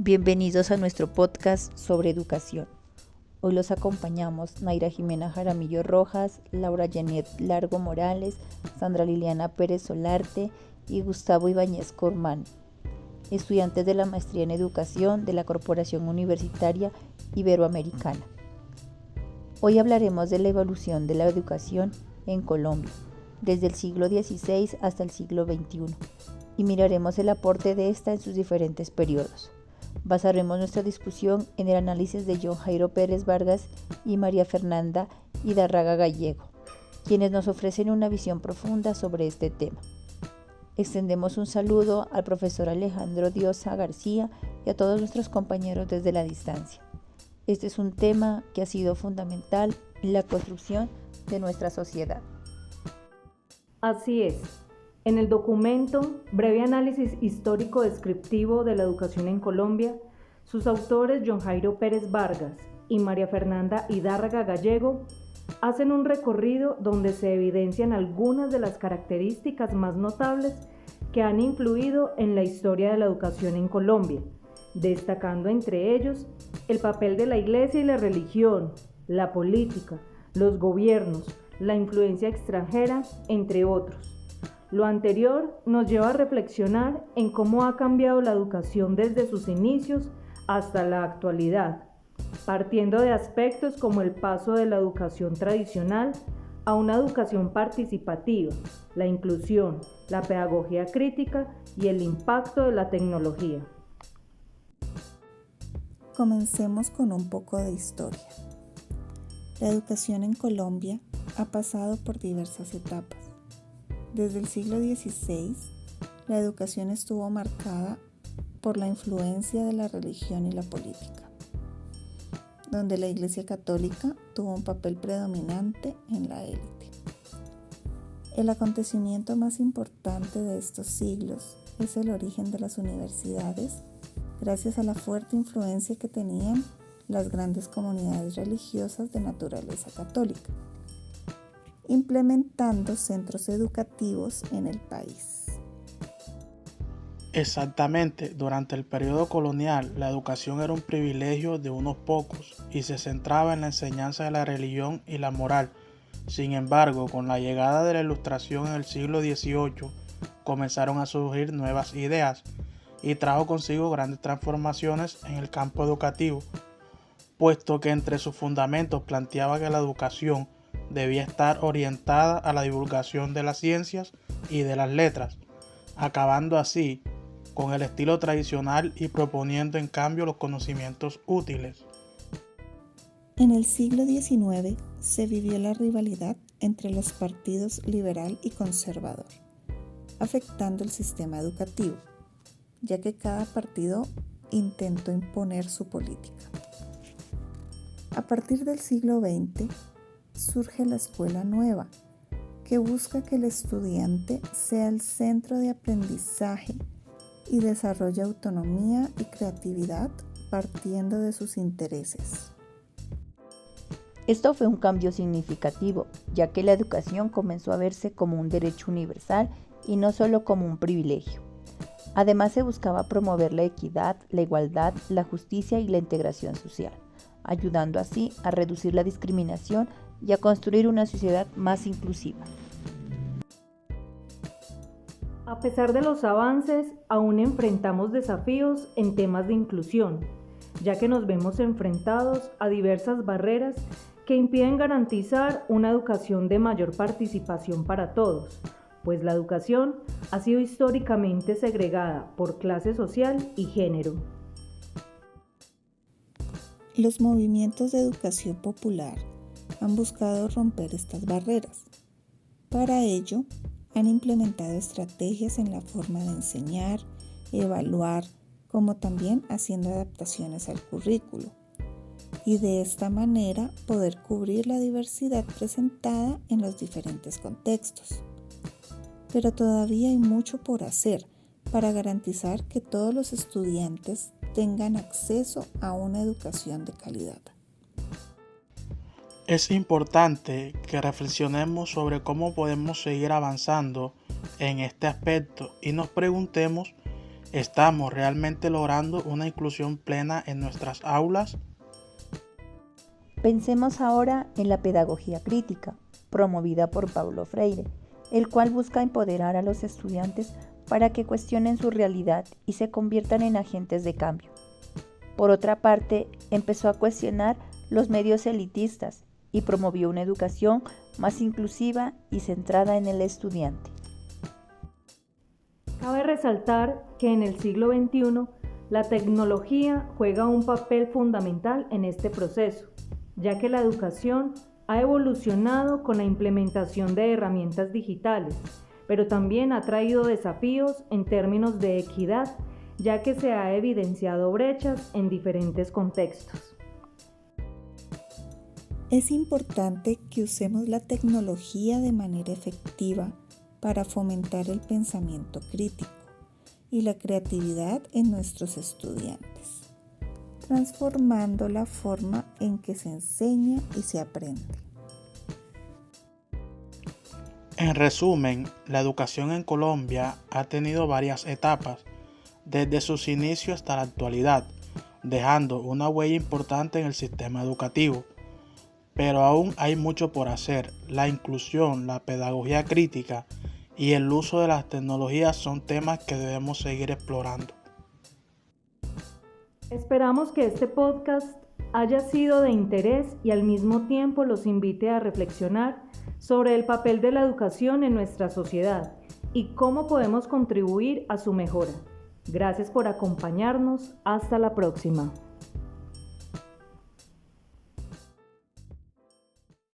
Bienvenidos a nuestro podcast sobre educación. Hoy los acompañamos Naira Jimena Jaramillo Rojas, Laura Janet Largo Morales, Sandra Liliana Pérez Solarte y Gustavo Ibáñez Cormán, estudiantes de la Maestría en Educación de la Corporación Universitaria Iberoamericana. Hoy hablaremos de la evolución de la educación en Colombia, desde el siglo XVI hasta el siglo XXI, y miraremos el aporte de esta en sus diferentes periodos. Basaremos nuestra discusión en el análisis de John Jairo Pérez Vargas y María Fernanda Hidárraga Gallego, quienes nos ofrecen una visión profunda sobre este tema. Extendemos un saludo al profesor Alejandro Diosa García y a todos nuestros compañeros desde la distancia. Este es un tema que ha sido fundamental en la construcción de nuestra sociedad. Así es. En el documento Breve Análisis Histórico Descriptivo de la Educación en Colombia, sus autores John Jairo Pérez Vargas y María Fernanda Hidárraga Gallego hacen un recorrido donde se evidencian algunas de las características más notables que han influido en la historia de la educación en Colombia, destacando entre ellos el papel de la Iglesia y la religión, la política, los gobiernos, la influencia extranjera, entre otros. Lo anterior nos lleva a reflexionar en cómo ha cambiado la educación desde sus inicios hasta la actualidad, partiendo de aspectos como el paso de la educación tradicional a una educación participativa, la inclusión, la pedagogía crítica y el impacto de la tecnología. Comencemos con un poco de historia. La educación en Colombia ha pasado por diversas etapas. Desde el siglo XVI, la educación estuvo marcada por la influencia de la religión y la política, donde la Iglesia Católica tuvo un papel predominante en la élite. El acontecimiento más importante de estos siglos es el origen de las universidades, gracias a la fuerte influencia que tenían las grandes comunidades religiosas de naturaleza católica, implementando centros educativos en el país. Exactamente, durante el periodo colonial, la educación era un privilegio de unos pocos y se centraba en la enseñanza de la religión y la moral. Sin embargo, con la llegada de la Ilustración en el siglo XVIII, comenzaron a surgir nuevas ideas y trajo consigo grandes transformaciones en el campo educativo, puesto que entre sus fundamentos planteaba que la educación debía estar orientada a la divulgación de las ciencias y de las letras, acabando así con el estilo tradicional y proponiendo en cambio los conocimientos útiles. En el siglo XIX se vivió la rivalidad entre los partidos liberal y conservador, afectando el sistema educativo, ya que cada partido intentó imponer su política. A partir del siglo XX surge la escuela nueva, que busca que el estudiante sea el centro de aprendizaje y desarrolle autonomía y creatividad partiendo de sus intereses. Esto fue un cambio significativo, ya que la educación comenzó a verse como un derecho universal y no solo como un privilegio. Además, se buscaba promover la equidad, la igualdad, la justicia y la integración social, ayudando así a reducir la discriminación y a construir una sociedad más inclusiva. A pesar de los avances, aún enfrentamos desafíos en temas de inclusión, ya que nos vemos enfrentados a diversas barreras que impiden garantizar una educación de mayor participación para todos, pues la educación ha sido históricamente segregada por clase social y género. Los movimientos de educación popular han buscado romper estas barreras. Para ello, han implementado estrategias en la forma de enseñar, evaluar, como también haciendo adaptaciones al currículo, y de esta manera poder cubrir la diversidad presentada en los diferentes contextos. Pero todavía hay mucho por hacer para garantizar que todos los estudiantes tengan acceso a una educación de calidad. Es importante que reflexionemos sobre cómo podemos seguir avanzando en este aspecto y nos preguntemos ¿Estamos realmente logrando una inclusión plena en nuestras aulas? Pensemos ahora en la pedagogía crítica, promovida por Paulo Freire, el cual busca empoderar a los estudiantes para que cuestionen su realidad y se conviertan en agentes de cambio. Por otra parte, empezó a cuestionar los medios elitistas y promovió una educación más inclusiva y centrada en el estudiante. Cabe resaltar que en el siglo XXI la tecnología juega un papel fundamental en este proceso, ya que la educación ha evolucionado con la implementación de herramientas digitales, pero también ha traído desafíos en términos de equidad, ya que se ha evidenciado brechas en diferentes contextos. Es importante que usemos la tecnología de manera efectiva para fomentar el pensamiento crítico y la creatividad en nuestros estudiantes, transformando la forma en que se enseña y se aprende. En resumen, la educación en Colombia ha tenido varias etapas, desde sus inicios hasta la actualidad, dejando una huella importante en el sistema educativo. Pero aún hay mucho por hacer. La inclusión, la pedagogía crítica y el uso de las tecnologías son temas que debemos seguir explorando. Esperamos que este podcast haya sido de interés y al mismo tiempo los invite a reflexionar sobre el papel de la educación en nuestra sociedad y cómo podemos contribuir a su mejora. Gracias por acompañarnos. Hasta la próxima.